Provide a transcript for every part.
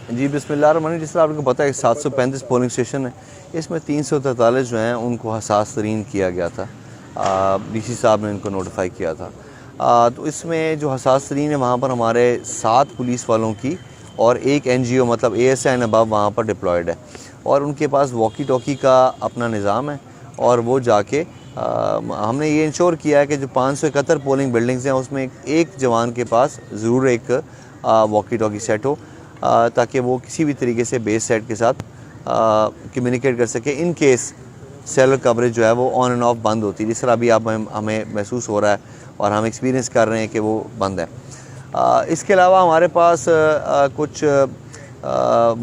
जी बिस्मिल्लाहिर्रहमानिर्रहीम। जिस तरह आपको पता है 735 पोलिंग स्टेशन है, इसमें 343 जो हैं उनको हसास तरीन किया गया था। डीसी साहब ने इनको नोटिफाई किया था। तो इसमें जो हसास तरीन है वहाँ पर हमारे 7 पुलिस वालों की और एक NGO मतलब ASI एंड अबव वहाँ पर डिप्लॉयड है और उनके पास वॉकी टॉकी का अपना निज़ाम है और वो जाके हमने ये इंश्योर किया है कि जो 571 पोलिंग बिल्डिंग्स हैं उसमें एक जवान के पास ज़रूर एक वॉकी टॉकी सेट हो ताकि वो किसी भी तरीके से बेस सेट के साथ कम्युनिकेट कर सके इन केस सेलर कवरेज जो है वो ऑन एंड ऑफ बंद होती है। जिस तरह अभी आप हमें महसूस हो रहा है और हम एक्सपीरियंस कर रहे हैं कि वो बंद है। इसके अलावा हमारे पास कुछ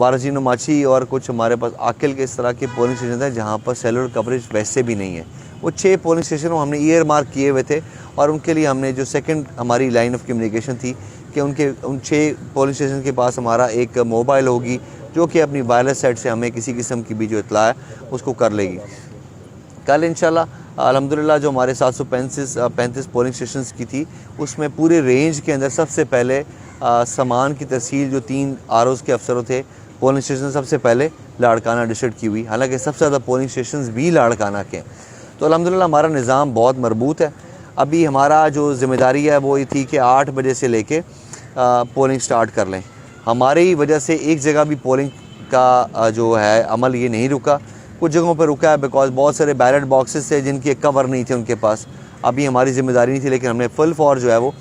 वारजीनो माची और कुछ हमारे पास आकिल के इस तरह के पोलिंग स्टेशन हैं जहाँ पर सेलुलर कवरेज वैसे भी नहीं है। वो 6 पोलिंग स्टेशन हमने ईयर मार्क किए हुए थे और उनके लिए हमने जो सेकंड हमारी लाइन ऑफ कम्युनिकेशन थी कि उन 6 पोलिंग स्टेशन के पास हमारा एक मोबाइल होगी जो कि अपनी वायरलेस सेट से हमें किसी किस्म की भी जो इतला है उसको कर लेगी। कल इंशाल्लाह अल्हम्दुलिल्लाह जो हमारे 735 पोलिंग स्टेशंस की थी उसमें पूरे रेंज के अंदर सबसे पहले सामान की तहसील जो 3 ROs के अफसरों थे पोलिंग स्टेशन सबसे पहले लाड़काना डिस्ट्रिक्ट की हुई। हालांकि सबसे ज़्यादा पोलिंग स्टेशंस भी लाड़काना के। तो अल्हम्दुलिल्लाह हमारा निज़ाम बहुत मरबूत है। अभी हमारा जो ज़िम्मेदारी है वो ये थी कि 8 बजे से लेके पोलिंग स्टार्ट कर लें। हमारी वजह से एक जगह भी पोलिंग का जो है अमल ये नहीं रुका, कुछ जगहों पर रुका है बिकॉज बहुत सारे बैलेट बॉक्सेस थे जिनके कवर नहीं थे उनके पास। अभी हमारी ज़िम्मेदारी नहीं थी लेकिन हमने फुल फॉर जो है वो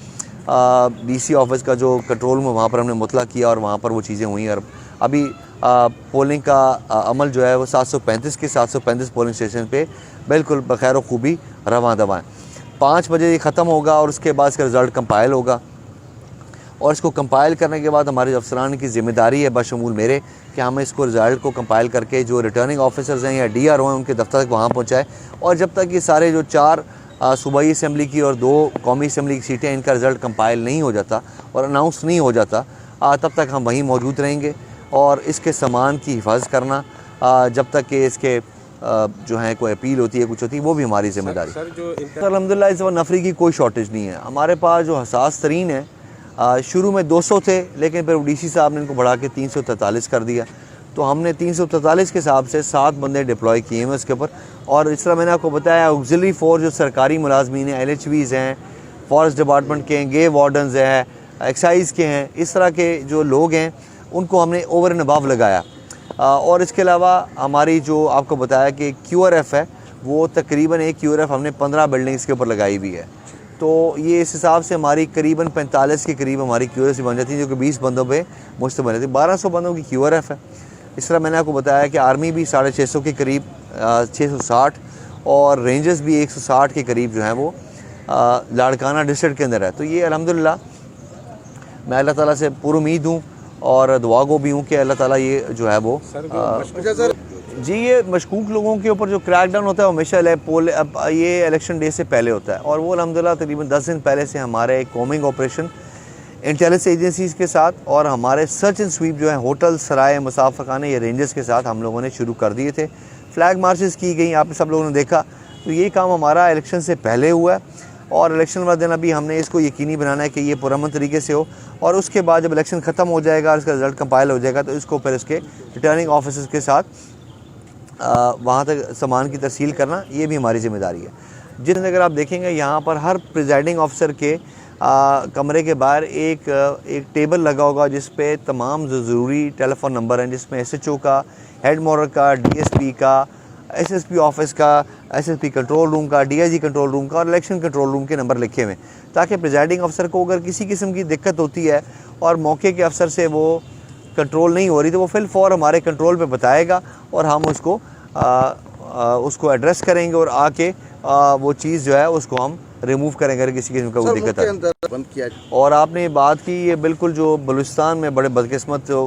DC ऑफिस का जो कंट्रोल रूम वहाँ पर हमने मुतला किया और वहाँ पर वो चीज़ें हुई और अभी पोलिंग का अमल जो है वो 735 के 735 पोलिंग स्टेशन पे बिल्कुल बखैर खूबी रवां दवा है। 5 बजे ये ख़त्म होगा और उसके बाद इसका रिज़ल्ट कंपाइल होगा और इसको कंपाइल करने के बाद हमारे अफसरान की ज़िम्मेदारी है बशमूल मेरे कि हम इसको रिज़ल्ट को कंपाइल करके जो रिटर्निंग ऑफिसर्स हैं या DRO हैं उनके दफ्तर तक वहाँ पहुँचाए और जब तक ये सारे जो 4 सूबाई असम्बली की और 2 कौमी असम्बली की सीटें इनका रिज़ल्ट कंपाइल नहीं हो जाता और अनाउंस नहीं हो जाता तब तक हम वहीं मौजूद रहेंगे और इसके सामान की हिफाजत करना जब तक कि इसके जो है कोई अपील होती है कुछ होती है वो भी हमारी ज़िम्मेदारी। सर अल्हम्दुलिल्लाह इस वक्त नफरी की कोई शॉर्टेज नहीं है। हमारे पास जो हसास तरीन है शुरू में 200 थे लेकिन फिर DC साहब ने इनको बढ़ा के 343 कर दिया। तो हमने 343 के हिसाब से 7 बंदे डिप्लॉय किए हैं उसके ऊपर। और इस तरह मैंने आपको बताया ऑक्सिलरी फोर्स जो सरकारी मुलाजमीन हैं LHVs हैं, फॉरेस्ट डिपार्टमेंट के हैं, गेम वार्डन्स हैं, एक्साइज़ के हैं, इस तरह के जो लोग हैं उनको हमने ओवर एंड अबव लगाया। और इसके अलावा हमारी जो आपको बताया कि QRF है वो तकरीबन एक QRF हमने 15 बिल्डिंग्स के ऊपर लगाई हुई है। तो ये इस हिसाब से हमारी करीबन 45 के करीब हमारी QRF बन जाती है जो कि 20 बंदों पे मुश्तमिल रहती है। 1200 बंदों की QRF है। इस तरह मैंने आपको बताया कि आर्मी भी 650 के करीब 660 और रेंजर्स भी 160 के करीब जो है वो लाड़काना डिस्ट्रिक्ट के अंदर है। तो ये अल्हम्दुलिल्लाह मैं अल्लाह ताला से पूरी उम्मीद हूँ और दुआ गो भी हूँ कि अल्लाह ताला ये जो है वो जी ये मशकूक लोगों के ऊपर जो क्रैकडाउन होता है हमेशा ये इलेक्शन डे से पहले होता है और वो अल्हम्दुलिल्लाह तकरीबन 10 दिन पहले से हमारे कॉमिंग ऑपरेशन इंटेलिजेंस एजेंसीज़ के साथ और हमारे सर्च एंड स्वीप जो है होटल सराय मुसाफरखाने या रेंजर्स के साथ हम लोगों ने शुरू कर दिए थे। फ्लैग मार्चेस की गई, आप सब लोगों ने देखा। तो ये काम हमारा इलेक्शन से पहले हुआ है और इलेक्शन वाले दिन अभी हमने इसको यकीनी बनाना है कि ये पुरअमन तरीके से हो और उसके बाद जब इलेक्शन ख़त्म हो जाएगा और इसका रिज़ल्ट कंपाइल हो जाएगा तो इसको फिर इसके रिटर्निंग ऑफिसर्स के साथ वहाँ तक सामान की तरसील करना ये भी हमारी ज़िम्मेदारी है। जिस अगर आप देखेंगे यहाँ पर हर प्रिजाइडिंग ऑफिसर के कमरे के बाहर एक टेबल लगा होगा जिस पे तमाम ज़रूरी टेलीफोन नंबर हैं, जिसमें SHO का, हेड मॉडल का, DSP का, SSP ऑफिस का, SSP कंट्रोल रूम का, DIG कंट्रोल रूम का और इलेक्शन कंट्रोल रूम के नंबर लिखे हुए ताकि प्रिजाइडिंग अफसर को अगर किसी किस्म की दिक्कत होती है और मौके के अफसर से वो कंट्रोल नहीं हो रही तो वो फिल फॉर हमारे कंट्रोल पे बताएगा और हम उसको एड्रेस करेंगे और आके वो चीज़ जो है उसको हम रिमूव करेंगे अगर किसी किस्म का वो दिक्कत है। और आपने बात की ये बिल्कुल जो बलूचिस्तान में बड़े बदकिस्मत जो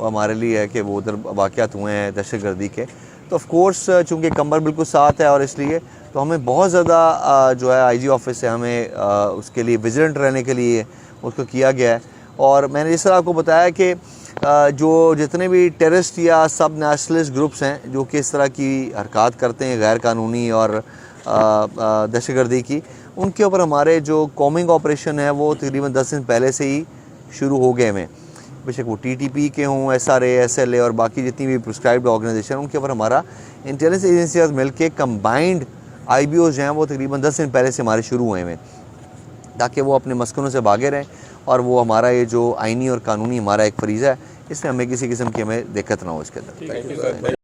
हमारे लिए है कि वो उधर वाक़यात हुए हैं दहशतगर्दी के। तो ऑफ कोर्स चूँकि कमर बिल्कुल साथ है और इसलिए तो हमें बहुत ज़्यादा जो है IG ऑफिस से हमें उसके लिए विजिलेंट रहने के लिए उसको किया गया है। और मैंने जिस तरह आपको बताया कि जो जितने भी टेररिस्ट या सब नेशनलिस्ट ग्रुप्स हैं जो कि इस तरह की हरकत करते हैं गैर कानूनी और दहशतगर्दी की, उनके ऊपर हमारे जो कॉमिंग ऑपरेशन है वो तकरीबन 10 दिन पहले से ही शुरू हो गए हैं। बेशक वो TTP के हों, SRA, SLA और बाकी जितनी भी प्रिस्क्राइब्ड ऑर्गेनाइजेशन उनके ऊपर हमारा इंटेलिजेंस एजेंसी मिल के कम्बाइंड IBOs जो हैं वो तकरीबन 10 दिन पहले से हमारे शुरू हुए हैं, ताकि वो अपने मस्कनों से भागे रहें और वो हमारा ये जो आइनी और कानूनी हमारा एक फरीज़ा है, इसमें हमें किसी किस्म की हमें दिक्कत ना हो इसके अंदर।